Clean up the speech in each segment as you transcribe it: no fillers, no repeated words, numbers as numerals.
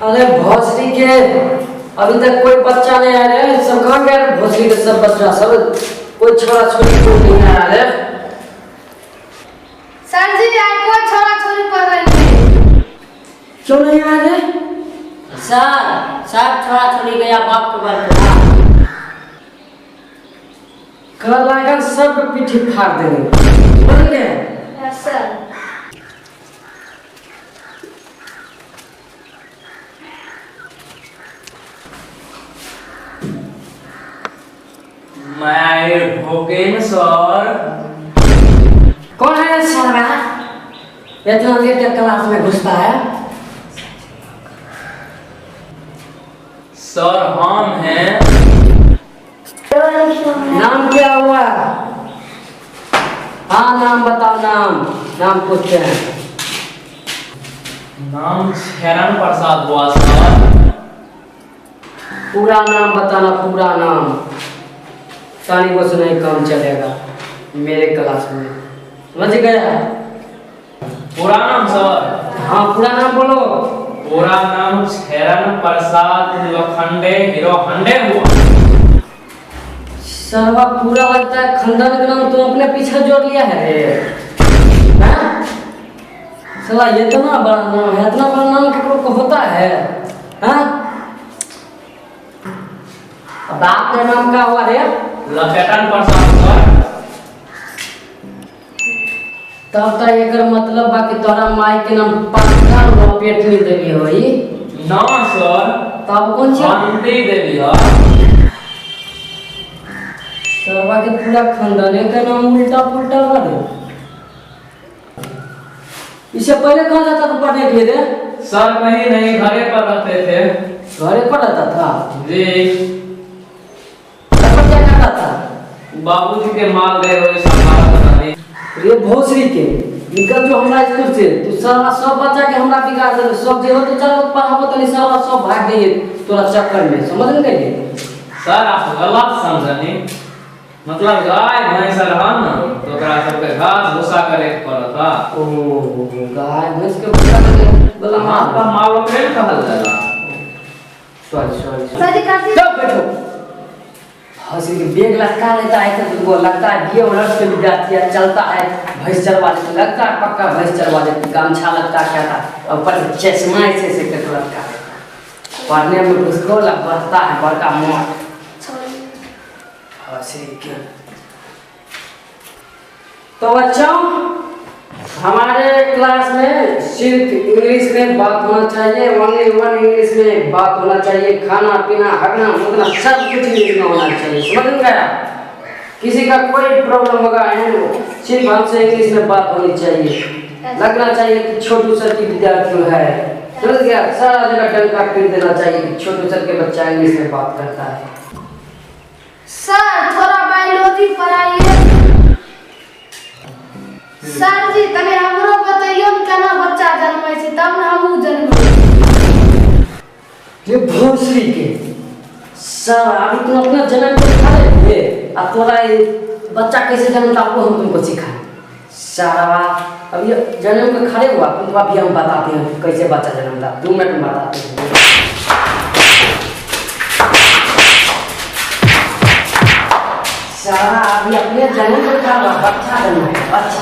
अरे भोसड़ी के अभी तक कोई बच्चा नहीं आ रहा है। सब कहाँ गए भोसड़ी के सब बच्चा सब? कोई छोरा छोरी को नहीं आ रहा है। सर जी आज कोई छोरा छोरी पढ़ रही है। क्यों नहीं आ रहे? सर सब छोरा छोरी गया बाप के बल। कल आएगा सब पीठी फाड़ देंगे। बोल गए? Yes sir. मैं भोकेन सर। कौन है सारा? इतना लेट के क्लास में घुसता है। सर हम हैं। नाम क्या हुआ? हाँ नाम बताओ। नाम पूछते हैं। नाम शरण प्रसाद हुआ सर। पूरा नाम बताना, पूरा नाम। तानी को से नहीं काम चलेगा मेरे क्लास में, समझ गया? पूरा नाम सर? हाँ पूरा नाम बोलो। पूरा नाम शरण प्रसाद लोखंडे हीरो खंडे हुआ। सर्वा पूरा लगता है खंडन का नाम तुम अपने पीछे जोड़ लिया है रे। हाँ? साला ये तो ना बड़ा नाम है, इतना बड़ा नाम किसी को होता है? हाँ? अब आपका नाम क्या हुआ रे? लखेटन प्रसाद सर। तब तक एकर मतलब बाकी तोरा माई के नाम पक्का पेट में देवी होई ना सर। तब कौन सी शांति देवी है। सर्वा के पूरा खानदान का नाम उल्टा पुल्टा बने। इससे पहले कहाँ जाता था पढ़ने के लिए? सर कहीं नहीं, घरे पर रहते थे। घरे पर रहता था जी। तब क्या करता था? बाबूजी के माल गए हुए संभाला पता नहीं। ये भोसड़ी के निकल जो हमरा स्कूल से तू सारा सब बच्चा के हमरा बिगाड़ दे। सब जे हो तो चल पढ़ाबो तनी सारा सब भाग गए तोरा चक्कर में, समझ नहीं? सर आप गलत समझनी। मतलब गाय भैंस रहन न तो ओकरा सबके घास भूसा करे के पड़ता। ओ गाय भैंस के बच्चा बोला आपका माल ओकरे न कहल जाला। सॉरी सर जी कर दी। चुप बैठो। हंसी के बेग लटका लेता है तो तुमको लगता है ये ऑनर्स के विद्यार्थी है, चलता है भैंस चरवा देता, लगता है पक्का भैंस चरवा देता। गमछा लगता क्या था और पर चश्मा ऐसे करके लटका देता। पढ़ने में उसको लगता है बड़का मोट। तो बच्चों हमारे क्लास में सिर्फ इंग्लिश में बात होना चाहिए। ओनली वन इंग्लिश में बात होना चाहिए। खाना पीना हगना मुगना सब कुछ इंग्लिश में होना चाहिए, समझ गया? किसी का कोई प्रॉब्लम होगा सिर्फ हमसे इंग्लिश में बात होनी चाहिए। लगना चाहिए कि छोटू सर की विद्यार्थी है, समझ गया? सारा जगह डंका पीट देना चाहिए कि छोटू सर के बच्चा इंग्लिश में बात करता है। सर थोड़ा बायोलॉजी पढ़ाइए। सर जी तने हमरो बताइयो केना बच्चा जन्मै छै तब न हमहु जन्मै। ये भोसड़ी के सारा अभी तुम अपना जन्म को खा रहे थे अब तोरा ये बच्चा कैसे जन्मता वो हम तुमको सिखाएं। सारा अब ये जन्म में खड़े हुआ तुमको अभी हम बताते हैं कैसे बच्चा जन्मता। 2 मिनट में बताते हैं। सारा अभी अपने जन्म में खा रहा बच्चा जन्म है बच्चा।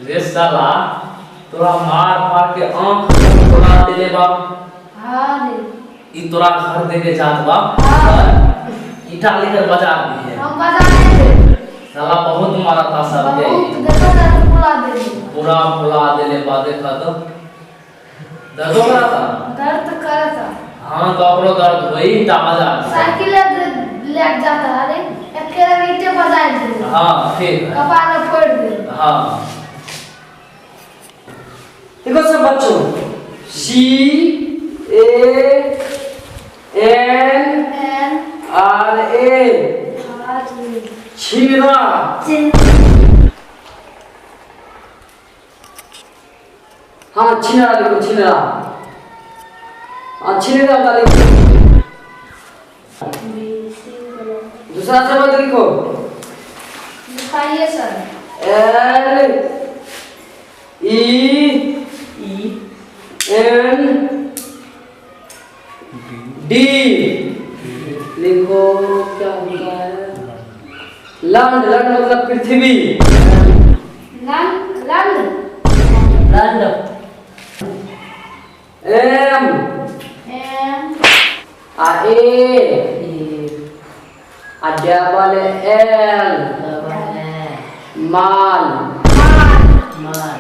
रे साला तोरा मार मार के आंख तोड़ा देले बाप। हां रे ई तोरा घर देके जात बाप। ईटा लेकर बाजार में है। हम बाजार में थे। साला बहुत मारा था सब के। बहुत देखो ना पूरा दे पूरा फुला देले बा। देखा तो दर्द हो रहा था। दर्द कर था। हाँ तो अपनो दर्द होई ईटा बाजार से। साइकिल ले जाता है रे अकेले ईटे बजाए दे। हाँ ठीक है। कपाल में फोड़ दे। हाँ देखो सब बच्चों CANRA छीरा। हाँ छिनरा लिखो छिनरा। हाँ छिनरा का लिखो। दूसरा शब्द लिखो। लिखाइए sir. L E N D लिखो क्या होता है लैंड लैंड मतलब पृथ्वी लंड लंड लंड M M A A double L माल माल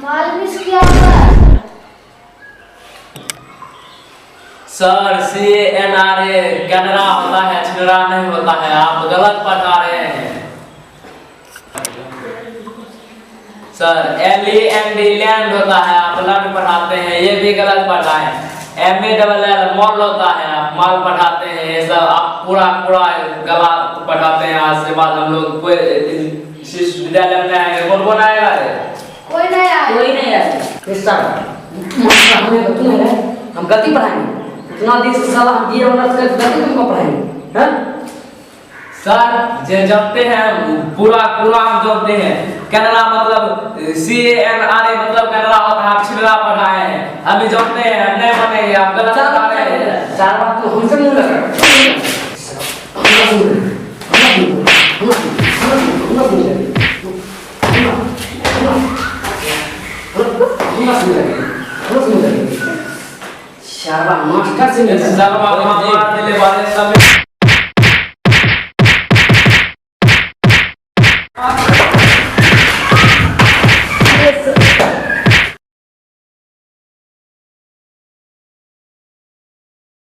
माल मिस क्या होता है सर CANRA कैनरा होता है, छिनरा नहीं होता है। आप गलत पढ़ा रहे हैं सर। LAND लैंड होता है, आप लैंड पढ़ाते हैं, ये भी गलत पढ़ा है। MALL मॉल होता है, आप माल पढ़ाते हैं। ये सब आप पूरा पूरा गलत पढ़ाते हैं। आज के बाद हम लोग कोई इस विद्यालय में आएंगे, कौन कौन आएगा रे? कोई नहीं आया कोई नहीं आया हमें गलती है हम गलती पढ़ाएंगे इतना दिन से साला हम दिए होना गलती तुमको पढ़ाएंगे हैं सर जे जानते हैं पूरा पूरा हम जानते हैं। कैनरा मतलब CANRA मतलब कैनरा होता है, आप छिनरा पढ़ाए हैं, अभी जानते हैं। नहीं बनेंगे, आप गलत पढ़ा रहे हैं। चार बात तो हमसे मुंह लगा शारवा मास्टर से मिला सर्वा मार दिले वाले सब